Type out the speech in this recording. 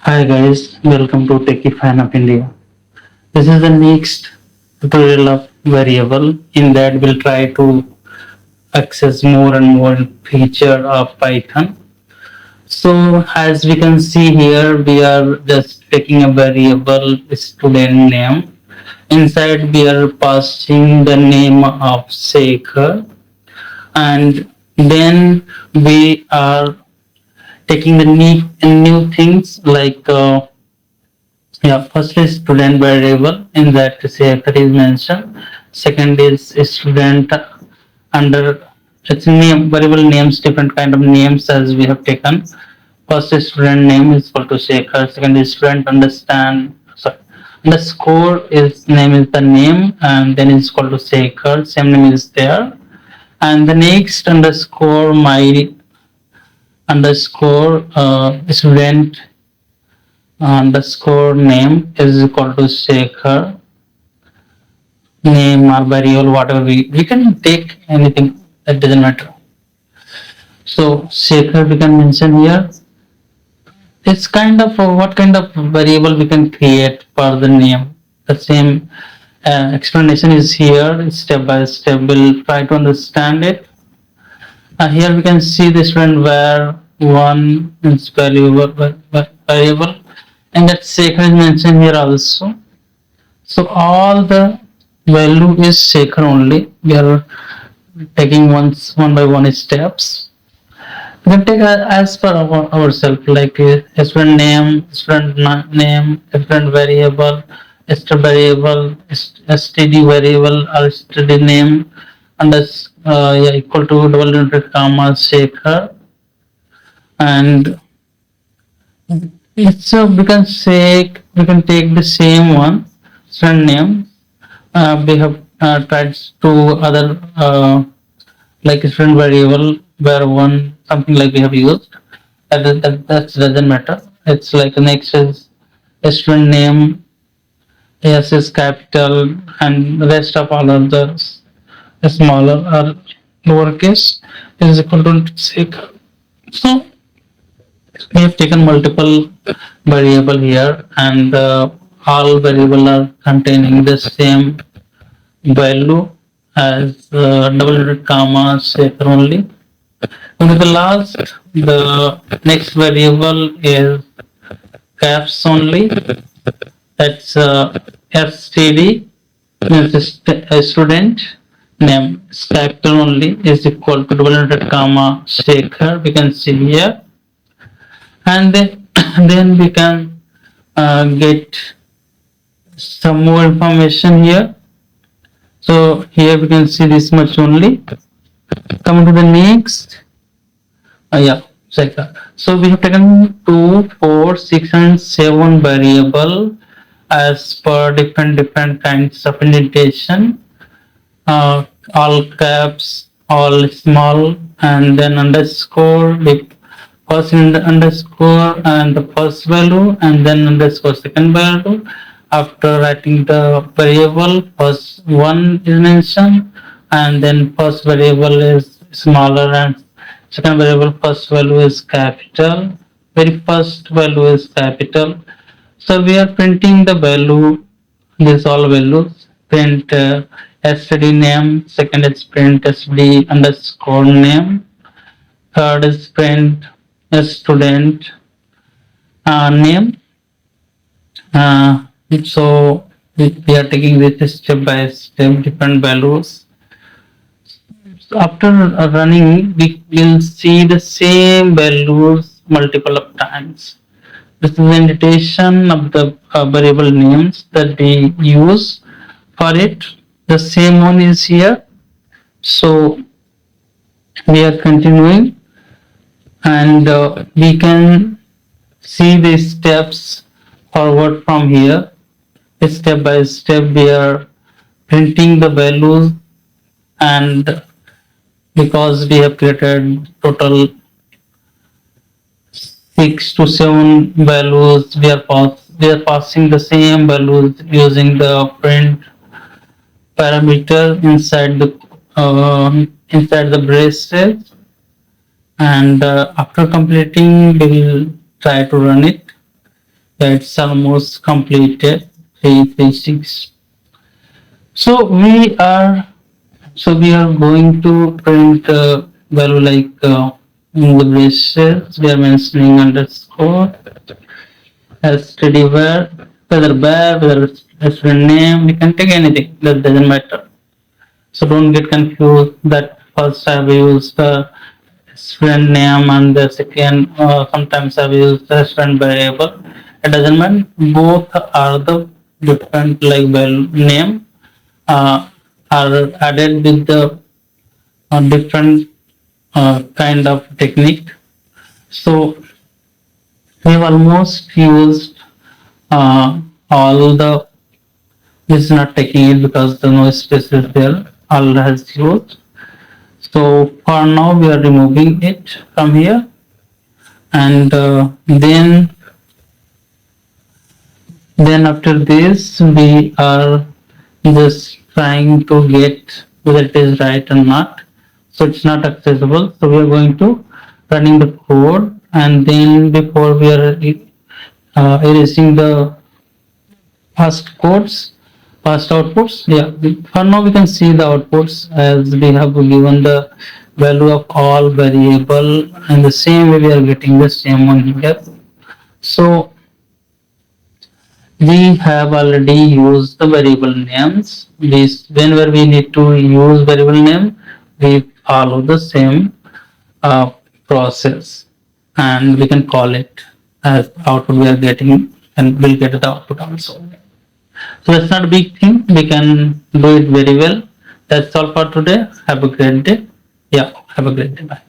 Hi guys, welcome to Techie Fan of India. This is the next tutorial of variable. In that we'll try to access more and more feature of Python. So as we can see here, we are just taking a variable student name. Inside we are passing the name of Sekhar, and then we are taking the new things like yeah, first is student variable in that Sekhar is mentioned. Second is student under its name variable names, different kind of names as we have taken. First is student name is equal to Sekhar. Second is student understand. Sorry, underscore is name is the name and then is equal to Sekhar. Same name is there. And the next underscore my underscore student underscore name is equal to Sekhar name or variable whatever we can take anything, that doesn't matter. So Sekhar we can mention here. It's kind of what kind of variable we can create for the name. The same explanation is here step by step. We'll try to understand it. Here we can see this one where one is variable and that Sekhar is mentioned here also. So all the value is Sekhar only. We are taking one by one steps. We can take as per ourselves, like student name, student variable, std variable, std variable, or std name, and that's yeah, equal to double inverted comma Sekhar, and it's we can take the same one student name. We have tried to other like student variable where one something like we have used. That doesn't matter. It's like next is student name, yes is capital, and the rest of all of the smaller or lowercase is equal to Sekhar. So we have taken multiple variable here, and all variable are containing the same value as double inverted comma Sekhar only. And the last, the next variable is caps only. That's std means a student name is capital only is equal to double inverted comma Sekhar. We can see here, and then then we can get some more information here. So here we can see this much only. Coming to the next, yeah, Sekhar. So we have taken 2, 4, 6, and 7 variable as per different kinds of indentation. All caps, all small, and then underscore with first underscore and the first value, and then underscore second value. After writing the variable, first one is mentioned, and then first variable is smaller and second variable first value is capital. Very first value is capital. So we are printing the value, these all values. Print std name, second is print std underscore name, third is print student name. So we are taking this step by step different values. So after running, we will see the same values multiple of times. This is the indentation of the variable names that we use for it. The same one is here. So we are continuing, and we can see the steps forward from here. Step by step we are printing the values, and because we have created total 6 to 7 values, we are passing the same values using the print parameter inside the braces, and after completing we will try to run it. It's almost completed. 336. So we are going to print value like in the braces we are mentioning underscore std whether var whether it's student name, we can take anything, that doesn't matter. So don't get confused that first I've used the student name and the second sometimes I've used the student variable. It doesn't matter, both are the different like value name uh, are added with the different kind of technique. So we've almost used all the, this is not taking it because the no space is there, all has used. So for now we are removing it from here, and then after this we are just trying to get whether it is right or not. So it's not accessible. So we are going to running the code, and then before we are erasing the past codes, past outputs. Yeah, for now we can see the outputs as we have given the value of all variable, and the same way we are getting the same one here. So we have already used the variable names. This whenever we need to use variable name, we follow the same uh, process, and we can call it as output we are getting, and we'll get the output also. So that's not a big thing. We can do it very well. That's all for today. Have a great day. Yeah, have a great day. Bye.